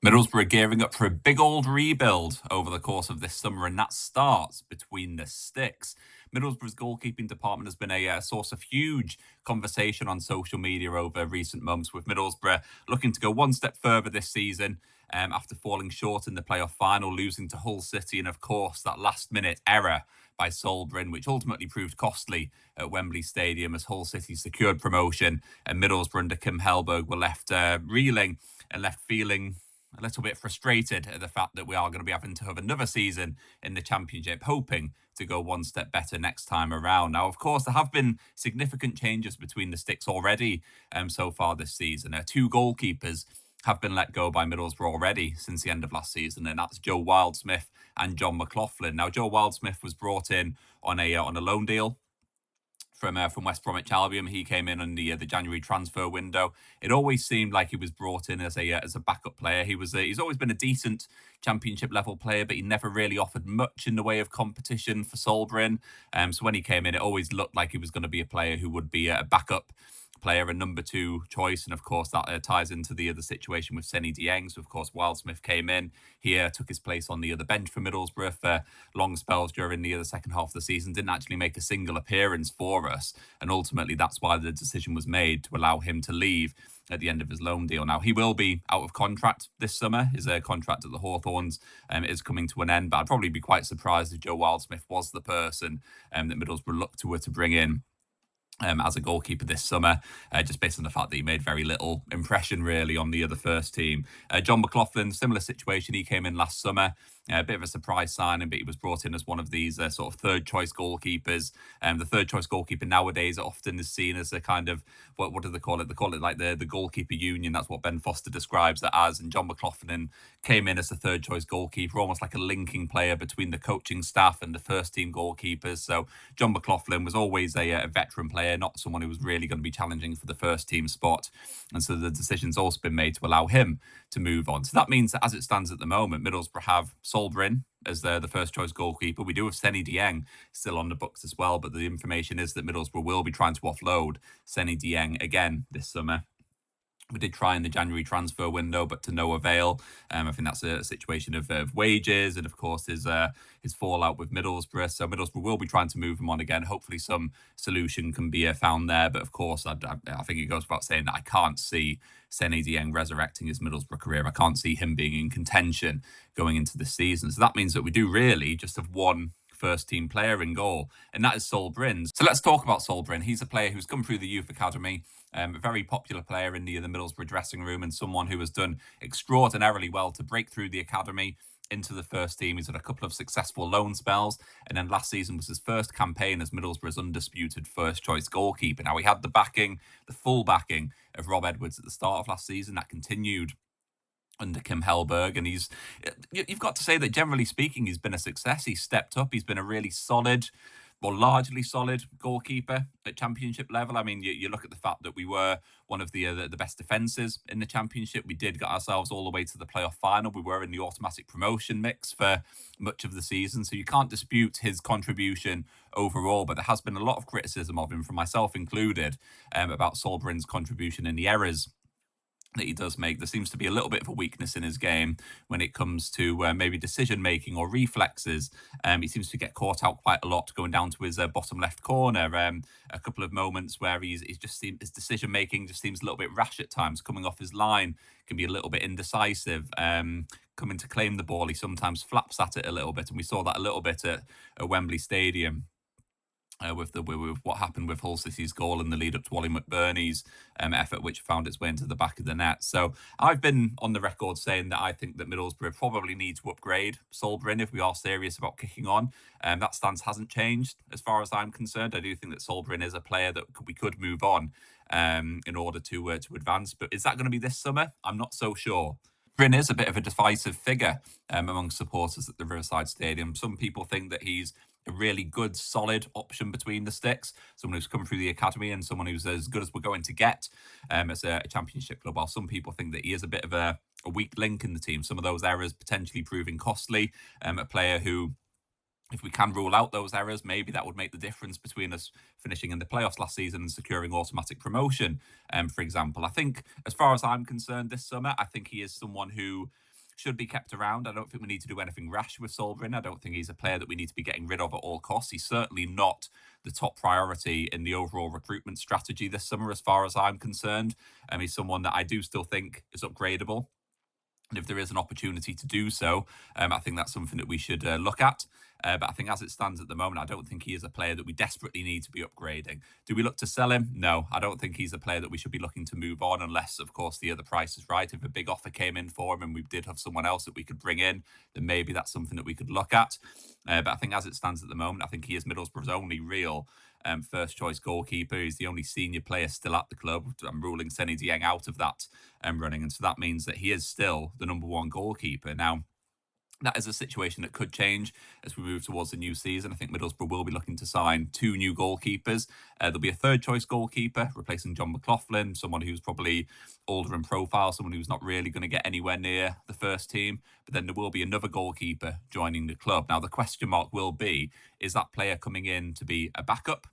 Middlesbrough gearing up for a big old rebuild over the course of this summer, and that starts between the sticks. Middlesbrough's goalkeeping department has been a source of huge conversation on social media over recent months, with Middlesbrough looking to go one step further this season after falling short in the playoff final, losing to Hull City, and of course that last-minute error by Sol Brynn, which ultimately proved costly at Wembley Stadium as Hull City secured promotion, and Middlesbrough under Kim Hellberg were left reeling and left feeling a little bit frustrated at the fact that we are going to be having to have another season in the Championship, hoping to go one step better next time around. Now, of course, there have been significant changes between the sticks already so far this season. Two goalkeepers have been let go by Middlesbrough already since the end of last season, and that's Joe Wildsmith and Jon McLaughlin. Now, Joe Wildsmith was brought in on a loan deal from West Bromwich Albion. He came in the January transfer window. It always seemed like he was brought in as a backup player. He's always been a decent Championship level player, but he never really offered much in the way of competition for Sol Brynn. So when he came in, it always looked like he was going to be a player who would be a backup player, a number two choice, and of course that ties into the other situation with Seny Dieng. So of course Wildsmith came in, he took his place on the other bench for Middlesbrough for long spells during the second half of the season, didn't actually make a single appearance for us, and ultimately that's why the decision was made to allow him to leave at the end of his loan deal. Now, he will be out of contract this summer. His contract at the Hawthorns is coming to an end, but I'd probably be quite surprised if Joe Wildsmith was the person that Middlesbrough looked to bring in as a goalkeeper this summer, just based on the fact that he made very little impression really on the other first team. Jon McLaughlin, similar situation. He came in last summer, a bit of a surprise signing, but he was brought in as one of these sort of third choice goalkeepers. The third choice goalkeeper nowadays often is seen as a kind of, what do they call it? They call it like the goalkeeper union. That's what Ben Foster describes it as. And Jon McLaughlin came in as a third choice goalkeeper, almost like a linking player between the coaching staff and the first team goalkeepers. So Jon McLaughlin was always a veteran player, not someone who was really going to be challenging for the first team spot. And so the decision's also been made to allow him to move on. So that means that as it stands at the moment, Middlesbrough have Sol Brynn as the first choice goalkeeper. We do have Seny Dieng still on the books as well, but the information is that Middlesbrough will be trying to offload Seny Dieng again this summer. We did try in the January transfer window, but to no avail. I think that's a situation of wages and, of course, his fallout with Middlesbrough. So Middlesbrough will be trying to move him on again. Hopefully some solution can be found there. But, of course, I think it goes without saying that I can't see Seny Dieng resurrecting his Middlesbrough career. I can't see him being in contention going into the season. So that means that we do really just have one first team player in goal, and that is Sol Brynn. So let's talk about Sol Brynn. He's a player who's come through the youth academy, a very popular player in the Middlesbrough dressing room, and someone who has done extraordinarily well to break through the academy into the first team. He's had a couple of successful loan spells, and then last season was his first campaign as Middlesbrough's undisputed first choice goalkeeper. Now, he had the full backing of Rob Edwards at the start of last season. That continued under Kim Hellberg, and you've got to say that generally speaking, he's been a success. He's stepped up. He's been a really solid, or largely solid goalkeeper at Championship level. I mean, you look at the fact that we were one of the best defences in the Championship. We did get ourselves all the way to the playoff final. We were in the automatic promotion mix for much of the season, so you can't dispute his contribution overall. But there has been a lot of criticism of him, from myself included, about Sol Brynn's contribution and the errors that he does make. There seems to be a little bit of a weakness in his game when it comes to maybe decision making or reflexes. He seems to get caught out quite a lot going down to his bottom left corner. A couple of moments where his decision making just seems a little bit rash at times. Coming off his line can be a little bit indecisive. Coming to claim the ball, he sometimes flaps at it a little bit, and we saw that a little bit at Wembley Stadium. With what happened with Hull City's goal in the lead up to Wally McBurney's effort, which found its way into the back of the net. So I've been on the record saying that I think that Middlesbrough probably need to upgrade Sol Brynn if we are serious about kicking on. That stance hasn't changed as far as I'm concerned. I do think that Sol Brynn is a player that we could move on in order to advance. But is that going to be this summer? I'm not so sure. Brynn is a bit of a divisive figure among supporters at the Riverside Stadium. Some people think that he's a really good, solid option between the sticks, someone who's come through the academy and someone who's as good as we're going to get as a Championship club, while some people think that he is a bit of a weak link in the team. Some of those errors potentially proving costly. A player who, if we can rule out those errors, maybe that would make the difference between us finishing in the playoffs last season and securing automatic promotion, for example. I think, as far as I'm concerned this summer, I think he is someone who should be kept around. I don't think we need to do anything rash with Sol Brynn. I don't think he's a player that we need to be getting rid of at all costs. He's certainly not the top priority in the overall recruitment strategy this summer, as far as I'm concerned. He's someone that I do still think is upgradable. And if there is an opportunity to do so, I think that's something that we should look at. But I think as it stands at the moment, I don't think he is a player that we desperately need to be upgrading. Do we look to sell him? No, I don't think he's a player that we should be looking to move on unless, of course, the other price is right. If a big offer came in for him and we did have someone else that we could bring in, then maybe that's something that we could look at. But I think as it stands at the moment, I think he is Middlesbrough's only real first choice goalkeeper. He's the only senior player still at the club. I'm ruling Seny Dieng out of that running. And so that means that he is still the number one goalkeeper. Now, that is a situation that could change as we move towards the new season. I think Middlesbrough will be looking to sign 2 new goalkeepers. There'll be a third choice goalkeeper replacing Jon McLaughlin, someone who's probably older in profile, someone who's not really going to get anywhere near the first team. But then there will be another goalkeeper joining the club. Now, the question mark will be, is that player coming in to be a backup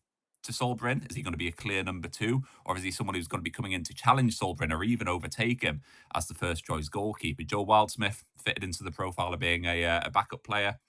to Sol Brynn? Is he going to be a clear number 2? Or is he someone who's going to be coming in to challenge Sol Brynn or even overtake him as the first choice goalkeeper? Joe Wildsmith fitted into the profile of being a backup player,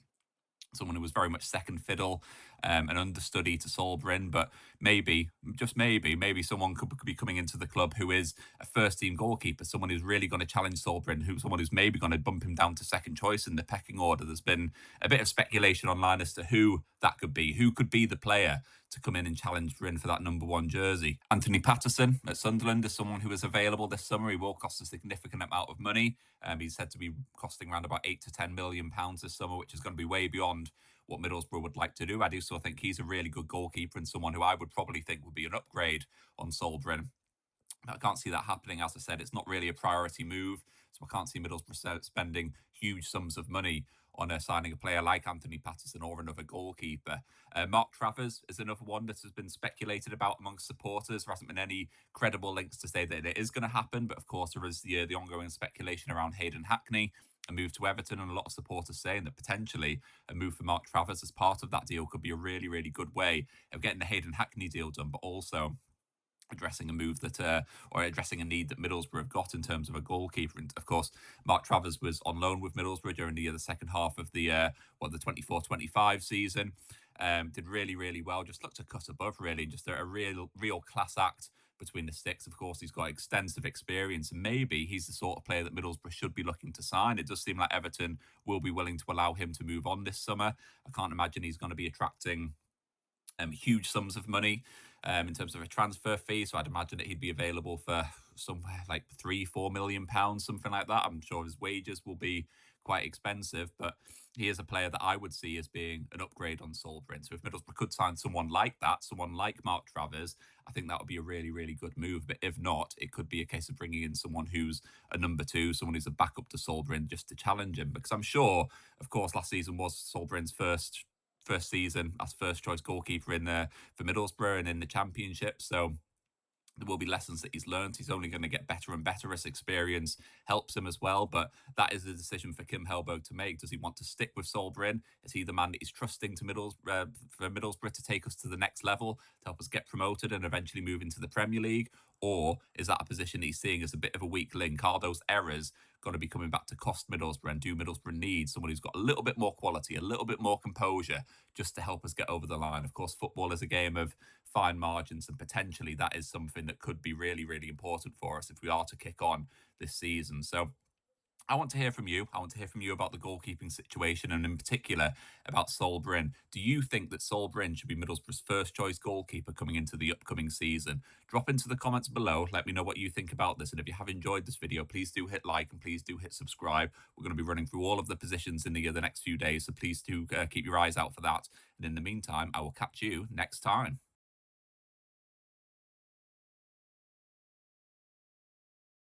someone who was very much second fiddle, an understudy to Sol Brynn, but maybe, just maybe someone could be coming into the club who is a first-team goalkeeper, someone who's really going to challenge Sol Brynn, someone who's maybe going to bump him down to second choice in the pecking order. There's been a bit of speculation online as to who that could be. Who could be the player to come in and challenge Brynn for that number 1 jersey? Anthony Patterson at Sunderland is someone who is available this summer. He will cost a significant amount of money. He's said to be costing around about £8 to £10 million this summer, which is going to be way beyond what Middlesbrough would like to do. I do still think he's a really good goalkeeper and someone who I would probably think would be an upgrade on Sol Brynn. I can't see that happening. As I said, it's not really a priority move, so I can't see Middlesbrough spending huge sums of money on signing a player like Anthony Patterson or another goalkeeper. Mark Travers is another one that has been speculated about amongst supporters. There hasn't been any credible links to say that it is going to happen, but of course there is the ongoing speculation around Hayden Hackney, a move to Everton, and a lot of supporters saying that potentially a move for Mark Travers as part of that deal could be a really, really good way of getting the Hayden Hackney deal done, but also addressing a move that, or addressing a need that Middlesbrough have got in terms of a goalkeeper. And of course, Mark Travers was on loan with Middlesbrough during the second half of the 24-25 season. Did really, really well. Just looked a cut above, really, and just a real class act between the sticks. Of course, he's got extensive experience, and maybe he's the sort of player that Middlesbrough should be looking to sign. It does seem like Everton will be willing to allow him to move on this summer. I can't imagine he's going to be attracting huge sums of money in terms of a transfer fee. So I'd imagine that he'd be available for somewhere like £3-4 million, something like that. I'm sure his wages will be quite expensive, but he is a player that I would see as being an upgrade on Sol Brynn. So if Middlesbrough could sign someone like that, someone like Mark Travers, I think that would be a really, really good move. But if not, it could be a case of bringing in someone who's a number 2, someone who's a backup to Sol Brynn just to challenge him. Because I'm sure, of course, last season was Sol Brynn's first season as first choice goalkeeper in for Middlesbrough and in the Championship. So there will be lessons that he's learned. He's only going to get better and better as experience helps him as well. But that is a decision for Kim Helbo to make. Does he want to stick with Sol Brynn? Is he the man that he's trusting to for Middlesbrough to take us to the next level, to help us get promoted and eventually move into the Premier League? Or is that a position that he's seeing as a bit of a weak link? Are those errors going to be coming back to cost Middlesbrough? And do Middlesbrough need someone who's got a little bit more quality, a little bit more composure, just to help us get over the line? Of course, football is a game of fine margins, and potentially that is something that could be really, really important for us if we are to kick on this season. So I want to hear from you. I want to hear from you about the goalkeeping situation, and in particular about Sol Brynn. Do you think that Sol Brynn should be Middlesbrough's first choice goalkeeper coming into the upcoming season? Drop into the comments below. Let me know what you think about this. And if you have enjoyed this video, please do hit like and please do hit subscribe. We're going to be running through all of the positions in the next few days, so please do keep your eyes out for that. And in the meantime, I will catch you next time.